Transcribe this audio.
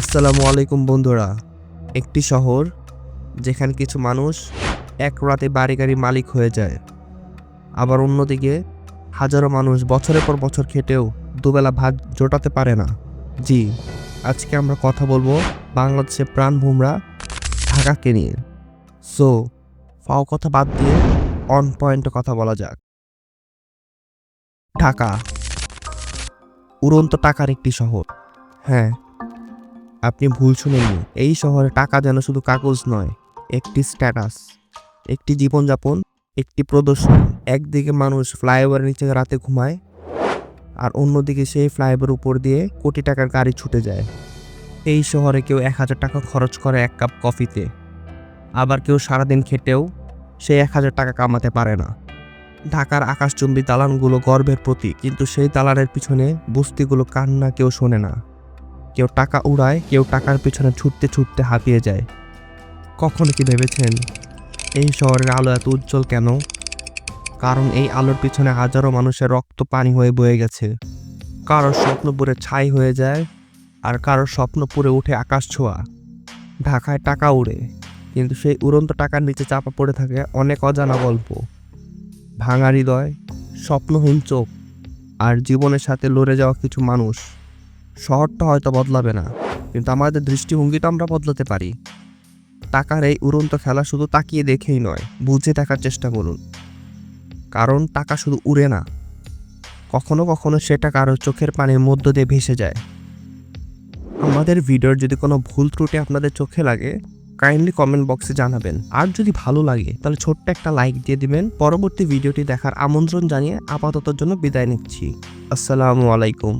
আসসালামু আলাইকুম বন্ধুরা। একটি শহর যেখানে কিছু মানুষ এক রাতে বাড়ি গাড়ি মালিক হয়ে যায়, আবার অন্যদিকে হাজারো মানুষ বছরের পর বছর খেটেও দুবেলা ভাত জোটাতে পারে না। জি, আজকে আমরা কথা বলবো বাংলাদেশের প্রাণভোমরা ঢাকাকে নিয়ে। সো ফাও কথা বাদ দিয়ে অন পয়েন্টে কথা বলা যাক। ঢাকা উড়ন্ত টাকার একটি শহর। হ্যাঁ, আপনি ভুল শুনেননি। এই শহরে টাকা যেন শুধু কাগজ নয়, একটি স্ট্যাটাস, একটি জীবনযাপন, একটি প্রদর্শন। একদিকে মানুষ ফ্লাইওভারের নিচে রাতে ঘুমায়, আর অন্যদিকে সেই ফ্লাইওভারের উপর দিয়ে কোটি টাকার গাড়ি ছুটে যায়। এই শহরে কেউ 1000 টাকা খরচ করে এক কাপ কফিতে, আবার কেউ সারাদিন খেটেও সে 1000 টাকা কামাতে পারে না। ঢাকার আকাশচুম্বী দালানগুলো গর্বের প্রতীক, কিন্তু সেই দালানের পিছনে বস্তিগুলো কান্না কেউ শোনে না। কেউ টাকা উড়ায়, কেউ টাকার পিছনে ছুটতে ছুটতে হাঁপিয়ে যায়। কখনো কি ভেবেছেন এই শহরের আলো এত উজ্জ্বল কেন? কারণ এই আলোর পিছনে হাজারো মানুষের রক্ত পানি হয়ে বয়ে গেছে। কারোর স্বপ্ন পুরে ছাই হয়ে যায়, আর কারোর স্বপ্ন পুরে উঠে আকাশ ছোঁয়া। ঢাকায় টাকা উড়ে, কিন্তু সেই উড়ন্ত টাকার নিচে চাপা পড়ে থাকে অনেক অজানা গল্প, ভাঙা হৃদয়, স্বপ্নহীন চোখ, আর জীবনের সাথে লড়ে যাওয়া কিছু মানুষ। শহরটা হয়তো বদলাবে না, কিন্তু আমাদের দৃষ্টিভঙ্গিটা আমরা বদলাতে পারি। টাকার এই উড়ন্ত খেলা শুধু তাকিয়ে দেখেই নয়, বুঝে থাকার চেষ্টা করুন। কারণ টাকা শুধু উড়ে না, কখনো কখনো সেটা কারো চোখের পানির মধ্য দিয়ে ভেসে যায়। আমাদের ভিডিওর যদি কোনো ভুল ত্রুটি আপনাদের চোখে লাগে, কাইন্ডলি কমেন্ট বক্সে জানাবেন। আর যদি ভালো লাগে তাহলে ছোট্ট একটা লাইক দিয়ে দিবেন। পরবর্তী ভিডিওটি দেখার আমন্ত্রণ জানিয়ে আপাততর জন্য বিদায় নিচ্ছি। আসসালামু আলাইকুম।